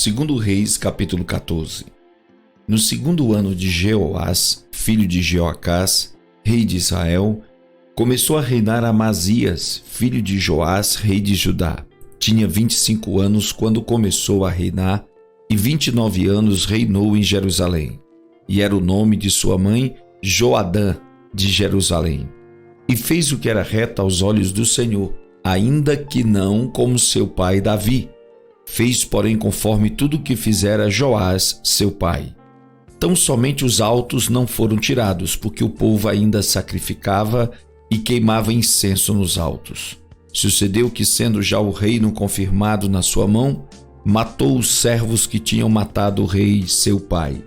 Segundo Reis, capítulo 14. No segundo ano de Jeoás, filho de Jeoacás, rei de Israel, começou a reinar Amazias, filho de Joás, rei de Judá. Tinha 25 anos quando começou a reinar e 29 anos reinou em Jerusalém. E era o nome de sua mãe Joadã, de Jerusalém. E fez o que era reto aos olhos do Senhor, ainda que não como seu pai Davi. Fez, porém, conforme tudo o que fizera Joás, seu pai. Tão somente os altos não foram tirados, porque o povo ainda sacrificava e queimava incenso nos altos. Sucedeu que, sendo já o reino confirmado na sua mão, matou os servos que tinham matado o rei, seu pai.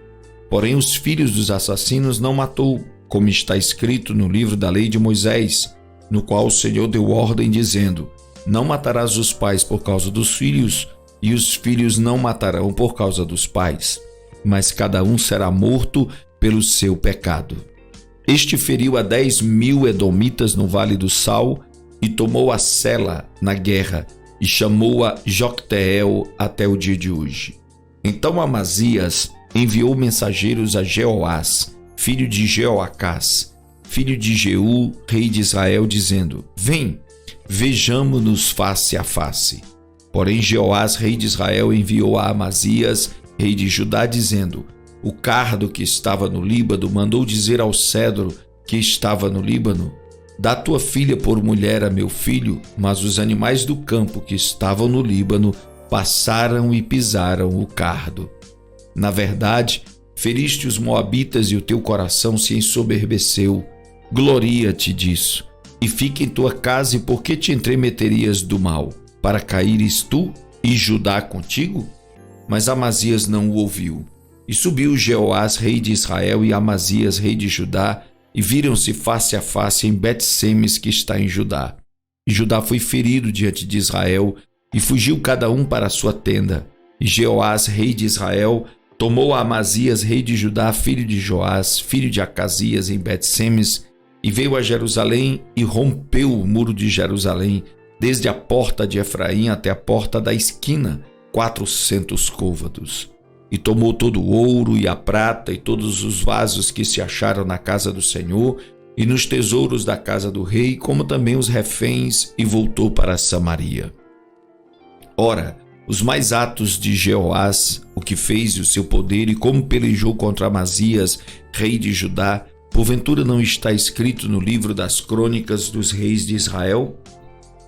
Porém, os filhos dos assassinos não matou, como está escrito no livro da lei de Moisés, no qual o Senhor deu ordem, dizendo: não matarás os pais por causa dos filhos, e os filhos não matarão por causa dos pais, mas cada um será morto pelo seu pecado. Este feriu a 10.000 edomitas no Vale do Sal e tomou a Sela na guerra e chamou-a Jocteel até o dia de hoje. Então Amazias enviou mensageiros a Jeoás, filho de Jeoacás, filho de Jeú, rei de Israel, dizendo: vem, vejamo-nos face a face. Porém Jeoás, rei de Israel, enviou a Amazias, rei de Judá, dizendo: o cardo que estava no Líbano mandou dizer ao cedro que estava no Líbano: dá tua filha por mulher a meu filho. Mas os animais do campo que estavam no Líbano passaram e pisaram o cardo. Na verdade, feriste os moabitas e o teu coração se ensoberbeceu. Gloria-te disso, e fica em tua casa, e por que te entremeterias do mal? Para caíres tu e Judá contigo? Mas Amazias não o ouviu. E subiu Jeoás, rei de Israel, e Amazias, rei de Judá, e viram-se face a face em Bet-Semes, que está em Judá. E Judá foi ferido diante de Israel, e fugiu cada um para a sua tenda. E Jeoás, rei de Israel, tomou a Amazias, rei de Judá, filho de Joás, filho de Acasias, em Bet-Semes, e veio a Jerusalém e rompeu o muro de Jerusalém, desde a porta de Efraim até a porta da esquina, 400 côvados. E tomou todo o ouro e a prata e todos os vasos que se acharam na casa do Senhor e nos tesouros da casa do rei, como também os reféns, e voltou para Samaria. Ora, os mais atos de Jeoás, o que fez e o seu poder, e como pelejou contra Amazias, rei de Judá, porventura não está escrito no livro das crônicas dos reis de Israel?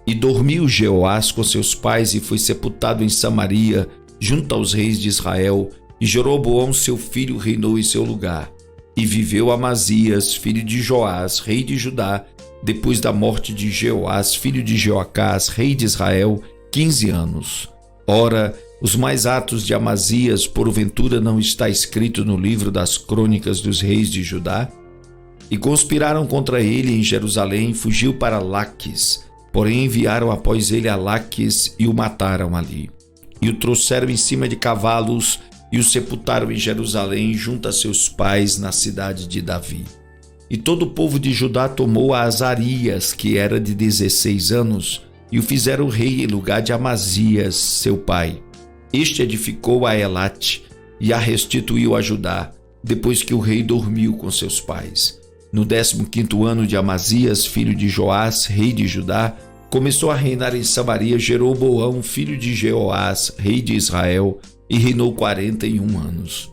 E dormiu Jeoás com seus pais e foi sepultado em Samaria, junto aos reis de Israel, e Jeroboão seu filho reinou em seu lugar. E viveu Amazias, filho de Joás, rei de Judá, depois da morte de Jeoás, filho de Jeoacás, rei de Israel, 15 anos. Ora, os mais atos de Amazias, porventura não está escrito no livro das crônicas dos reis de Judá? E conspiraram contra ele em Jerusalém, fugiu para Laques. Porém enviaram após ele a Laques e o mataram ali. E o trouxeram em cima de cavalos e o sepultaram em Jerusalém junto a seus pais na cidade de Davi. E todo o povo de Judá tomou a Azarias, que era de 16 anos, e o fizeram rei em lugar de Amazias, seu pai. Este edificou a Elate e a restituiu a Judá, depois que o rei dormiu com seus pais. No 15º ano de Amazias, filho de Joás, rei de Judá, começou a reinar em Samaria Jeroboão, filho de Jeoás, rei de Israel, e reinou 41 anos.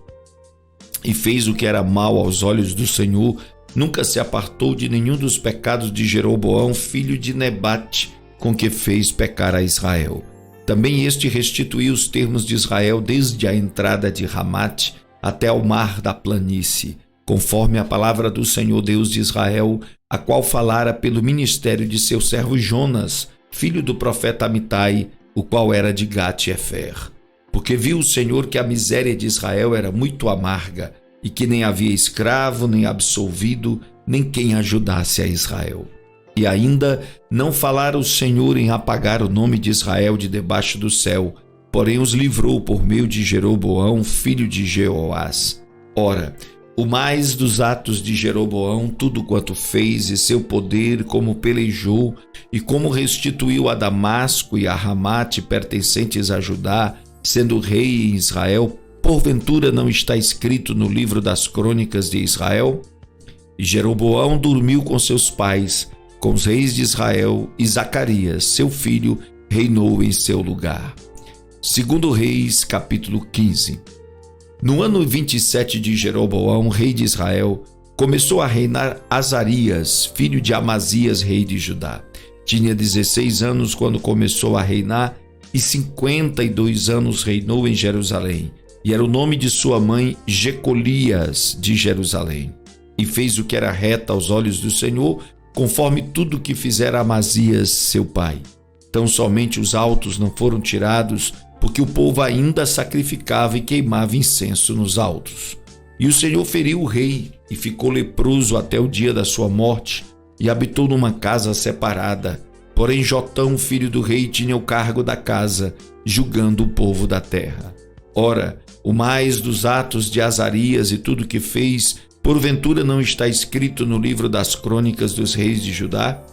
E fez o que era mal aos olhos do Senhor, nunca se apartou de nenhum dos pecados de Jeroboão, filho de Nebate, com que fez pecar a Israel. Também este restituiu os termos de Israel desde a entrada de Ramate até ao mar da planície, conforme a palavra do Senhor Deus de Israel, a qual falara pelo ministério de seu servo Jonas, filho do profeta Amitai, o qual era de Gat-Hefer. Porque viu o Senhor que a miséria de Israel era muito amarga, e que nem havia escravo, nem absolvido, nem quem ajudasse a Israel. E ainda não falara o Senhor em apagar o nome de Israel de debaixo do céu, porém os livrou por meio de Jeroboão, filho de Jeoás. Ora, o mais dos atos de Jeroboão, tudo quanto fez, e seu poder, como pelejou, e como restituiu a Damasco e a Ramate pertencentes a Judá, sendo rei em Israel, porventura não está escrito no livro das crônicas de Israel? E Jeroboão dormiu com seus pais, com os reis de Israel, e Zacarias, seu filho, reinou em seu lugar. 2 Reis, capítulo 15. No ano 27 de Jeroboão, rei de Israel, começou a reinar Azarias, filho de Amazias, rei de Judá. Tinha 16 anos quando começou a reinar, e 52 anos reinou em Jerusalém. E era o nome de sua mãe Jecolias de Jerusalém. E fez o que era reto aos olhos do Senhor, conforme tudo que fizera Amazias, seu pai. Tão somente os altos não foram tirados, porque o povo ainda sacrificava e queimava incenso nos altos. E o Senhor feriu o rei, e ficou leproso até o dia da sua morte, e habitou numa casa separada. Porém Jotão, filho do rei, tinha o cargo da casa, julgando o povo da terra. Ora, o mais dos atos de Azarias e tudo que fez, porventura não está escrito no livro das crônicas dos reis de Judá?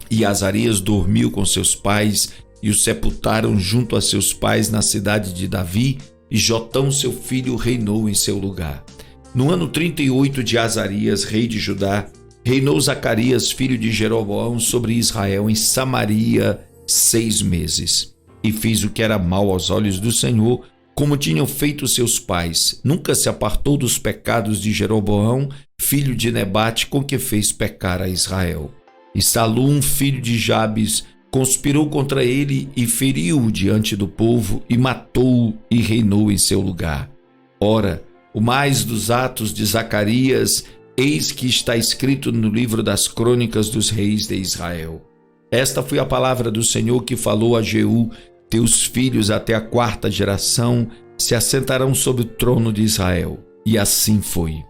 E Azarias dormiu com seus pais, e o sepultaram junto a seus pais na cidade de Davi, e Jotão, seu filho, reinou em seu lugar. No ano 38 de Azarias, rei de Judá, reinou Zacarias, filho de Jeroboão, sobre Israel em Samaria 6 meses. E fez o que era mal aos olhos do Senhor, como tinham feito seus pais. Nunca se apartou dos pecados de Jeroboão, filho de Nebate, com que fez pecar a Israel. E Salum, filho de Jabes, conspirou contra ele e feriu-o diante do povo, e matou-o e reinou em seu lugar. Ora, o mais dos atos de Zacarias, eis que está escrito no livro das crônicas dos reis de Israel. Esta foi a palavra do Senhor que falou a Jeú: teus filhos até a 4ª geração se assentarão sobre o trono de Israel. E assim foi.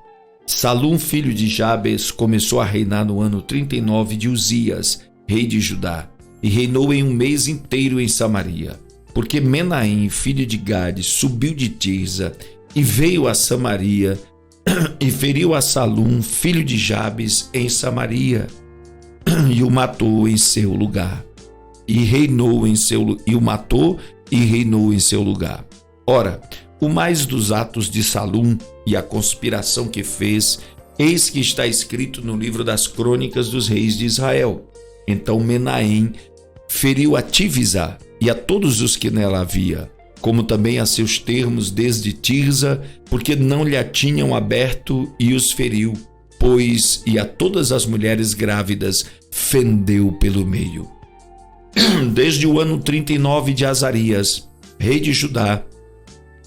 Salum, filho de Jabes, começou a reinar no ano 39 de Uzias, rei de Judá, e reinou em 1 mês inteiro em Samaria. Porque Menahem, filho de Gade, subiu de Tirza e veio a Samaria e feriu a Salum, filho de Jabes, em Samaria, e o matou em seu lugar. O matou e reinou em seu lugar. Ora, o mais dos atos de Salum e a conspiração que fez, eis que está escrito no livro das crônicas dos reis de Israel. Então Menahem feriu a Tivza e a todos os que nela havia, como também a seus termos desde Tirza, porque não lhe a tinham aberto, e os feriu, pois e a todas as mulheres grávidas fendeu pelo meio. Desde o ano 39 de Azarias, rei de Judá,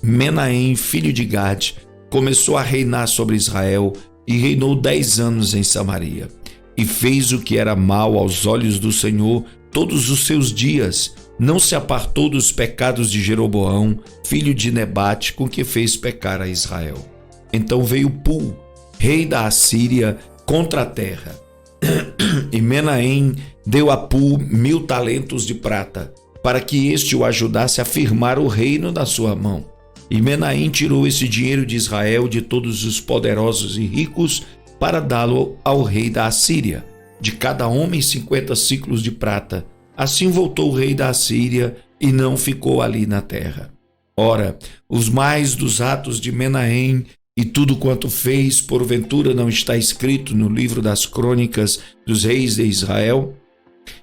Menahem, filho de Gade, começou a reinar sobre Israel e reinou 10 anos em Samaria. E fez o que era mal aos olhos do Senhor todos os seus dias. Não se apartou dos pecados de Jeroboão, filho de Nebate, com que fez pecar a Israel. Então veio Pul, rei da Assíria, contra a terra. E Menahem deu a Pul 1000 talentos de prata, para que este o ajudasse a firmar o reino na sua mão. E Menahem tirou esse dinheiro de Israel, de todos os poderosos e ricos, para dá-lo ao rei da Assíria, de cada homem 50 siclos de prata. Assim voltou o rei da Assíria e não ficou ali na terra. Ora, os mais dos atos de Menahem e tudo quanto fez, porventura não está escrito no livro das crônicas dos reis de Israel?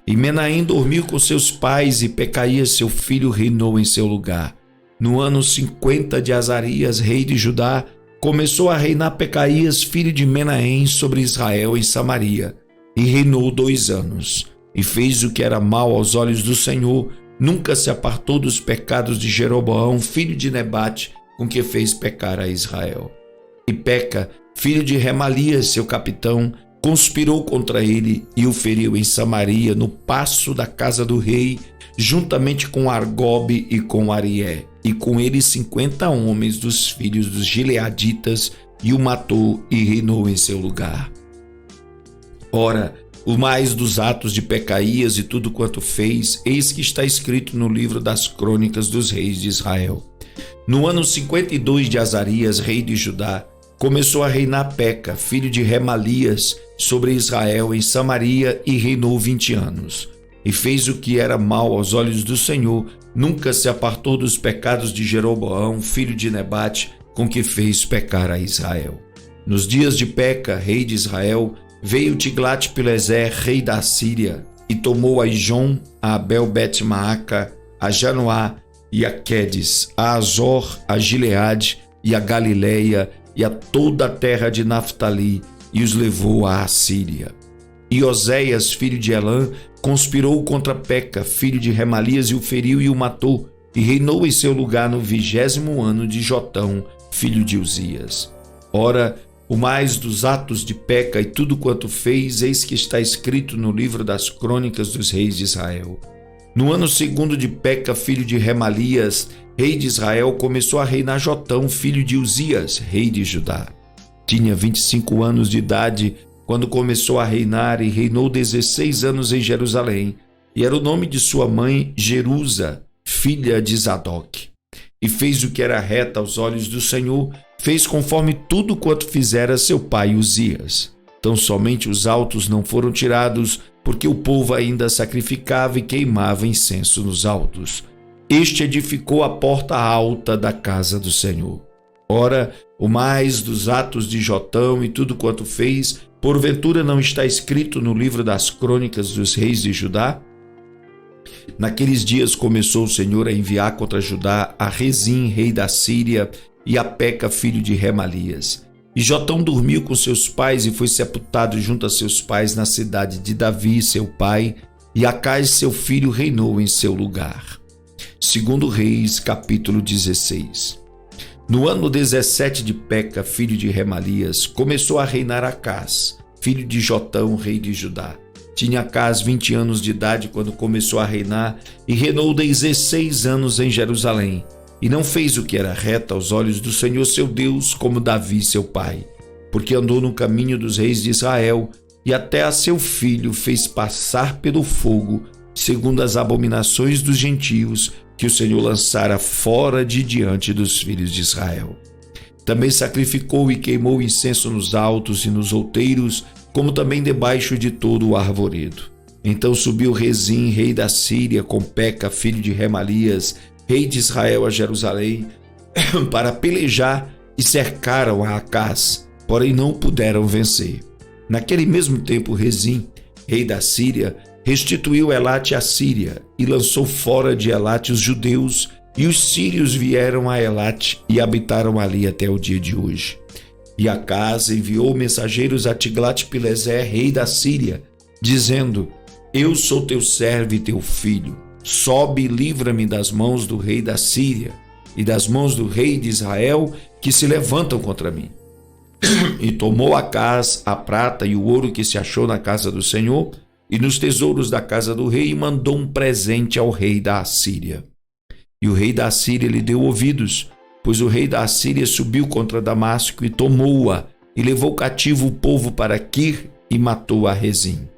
E Menahem dormiu com seus pais, e Pecaías, seu filho, reinou em seu lugar. No ano 50 de Azarias, rei de Judá, começou a reinar Pecaías, filho de Menahem, sobre Israel em Samaria, e reinou 2 anos. E fez o que era mal aos olhos do Senhor, nunca se apartou dos pecados de Jeroboão, filho de Nebate, com que fez pecar a Israel. E Peca, filho de Remalias, seu capitão, conspirou contra ele e o feriu em Samaria, no paço da casa do rei, juntamente com Argobe e com Arié, e com ele 50 homens dos filhos dos gileaditas, e o matou e reinou em seu lugar. Ora, o mais dos atos de Pecaías e tudo quanto fez, eis que está escrito no livro das crônicas dos reis de Israel. No ano 52 de Azarias, rei de Judá, começou a reinar Peca, filho de Remalias, sobre Israel em Samaria, e reinou 20 anos. e fez o que era mal aos olhos do Senhor. Nunca se apartou dos pecados de Jeroboão, filho de Nebate, com que fez pecar a Israel. Nos dias de Peca, rei de Israel, veio Tiglat-Pileser, rei da Síria, e tomou a Ijon, a Abel-Bet-Maaca, a Janoá e a Quedes, a Azor, a Gileade e a Galileia e a toda a terra de Naftali, e os levou à Assíria. E Oséias, filho de Elã, conspirou contra Peca, filho de Remalias, e o feriu e o matou, e reinou em seu lugar no 20º ano de Jotão, filho de Uzias. Ora, o mais dos atos de Peca e tudo quanto fez, eis que está escrito no livro das crônicas dos reis de Israel. No ano segundo de Peca, filho de Remalias, rei de Israel, começou a reinar Jotão, filho de Uzias, rei de Judá. Tinha 25 anos de idade quando começou a reinar, e reinou 16 anos em Jerusalém, e era o nome de sua mãe Jerusa, filha de Zadok. E fez o que era reto aos olhos do Senhor, fez conforme tudo quanto fizera seu pai Uzias. Tão somente os altos não foram tirados, porque o povo ainda sacrificava e queimava incenso nos altos. Este edificou a porta alta da casa do Senhor. Ora, o mais dos atos de Jotão e tudo quanto fez, porventura não está escrito no livro das crônicas dos reis de Judá? Naqueles dias começou o Senhor a enviar contra Judá a Rezim, rei da Síria, e a Peca, filho de Remalias. E Jotão dormiu com seus pais e foi sepultado junto a seus pais na cidade de Davi, seu pai, e Acás, seu filho, reinou em seu lugar. 2 Reis, capítulo 16. No ano 17 de Peca, filho de Remalias, começou a reinar Acás, filho de Jotão, rei de Judá. Tinha Acás 20 anos de idade quando começou a reinar, e reinou 16 anos em Jerusalém. E não fez o que era reto aos olhos do Senhor seu Deus, como Davi seu pai, porque andou no caminho dos reis de Israel, e até a seu filho fez passar pelo fogo, segundo as abominações dos gentios, que o Senhor lançara fora de diante dos filhos de Israel. Também sacrificou e queimou incenso nos altos e nos outeiros, como também debaixo de todo o arvoredo. Então subiu Rezim, rei da Síria, com Peca, filho de Remalias, rei de Israel, a Jerusalém, para pelejar, e cercaram a Acás, porém não puderam vencer. Naquele mesmo tempo, Rezim, rei da Síria, restituiu Elate à Síria e lançou fora de Elate os judeus, e os sírios vieram a Elate e habitaram ali até o dia de hoje. E Acás enviou mensageiros a Tiglat-Pileser, rei da Síria, dizendo: Eu sou teu servo e teu filho. Sobe e livra-me das mãos do rei da Síria e das mãos do rei de Israel, que se levantam contra mim. E tomou Acás a prata e o ouro que se achou na casa do Senhor e nos tesouros da casa do rei, e mandou um presente ao rei da Assíria. E o rei da Assíria lhe deu ouvidos, pois o rei da Assíria subiu contra Damasco e tomou-a, e levou cativo o povo para Quir e matou a Rezim.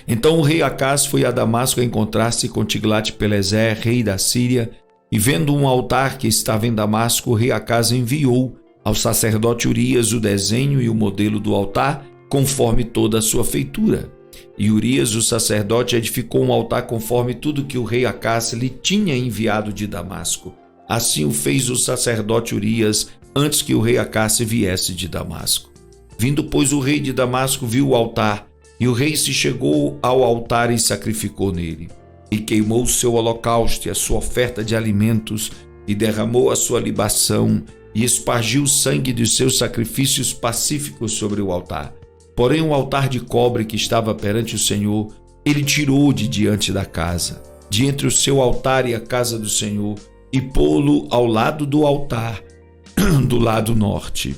Então o rei Acás foi a Damasco a encontrar-se com Tiglat-Pileser, rei da Síria, e vendo um altar que estava em Damasco, o rei Acás enviou ao sacerdote Urias o desenho e o modelo do altar, conforme toda a sua feitura. E Urias, o sacerdote, edificou um altar conforme tudo que o rei Acás lhe tinha enviado de Damasco. Assim o fez o sacerdote Urias, antes que o rei Acás viesse de Damasco. Vindo, pois, o rei de Damasco, viu o altar, e o rei se chegou ao altar e sacrificou nele. E queimou o seu holocausto e a sua oferta de alimentos, e derramou a sua libação, e espargiu o sangue dos seus sacrifícios pacíficos sobre o altar. Porém o altar de cobre que estava perante o Senhor, ele tirou de diante da casa, de entre o seu altar e a casa do Senhor, e pô-lo ao lado do altar, do lado norte.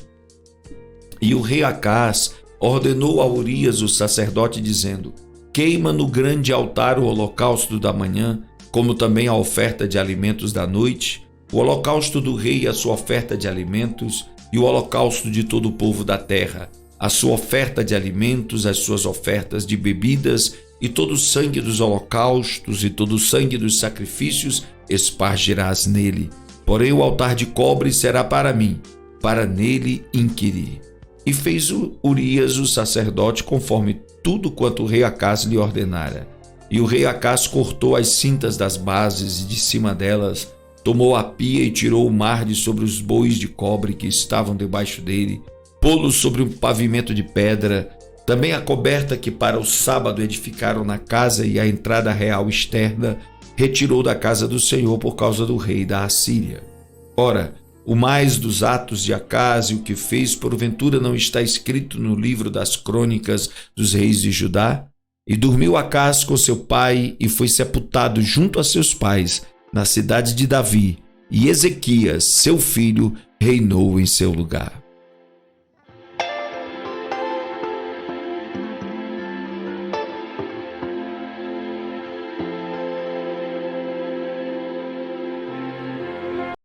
E o rei Acás ordenou a Urias, o sacerdote, dizendo: Queima no grande altar o holocausto da manhã, como também a oferta de alimentos da noite, o holocausto do rei e a sua oferta de alimentos, e o holocausto de todo o povo da terra, a sua oferta de alimentos, as suas ofertas de bebidas, e todo o sangue dos holocaustos e todo o sangue dos sacrifícios espargirás nele. Porém o altar de cobre será para mim, para nele inquirir. E fez Urias o sacerdote conforme tudo quanto o rei Acás lhe ordenara. E o rei Acás cortou as cintas das bases e de cima delas, tomou a pia e tirou o mar de sobre os bois de cobre que estavam debaixo dele, pô-los sobre um pavimento de pedra, também a coberta que para o sábado edificaram na casa e a entrada real externa, retirou da casa do Senhor por causa do rei da Assíria. Ora, o mais dos atos de Acás e o que fez, porventura não está escrito no livro das crônicas dos reis de Judá? E dormiu Acás com seu pai e foi sepultado junto a seus pais, na cidade de Davi, e Ezequias, seu filho, reinou em seu lugar.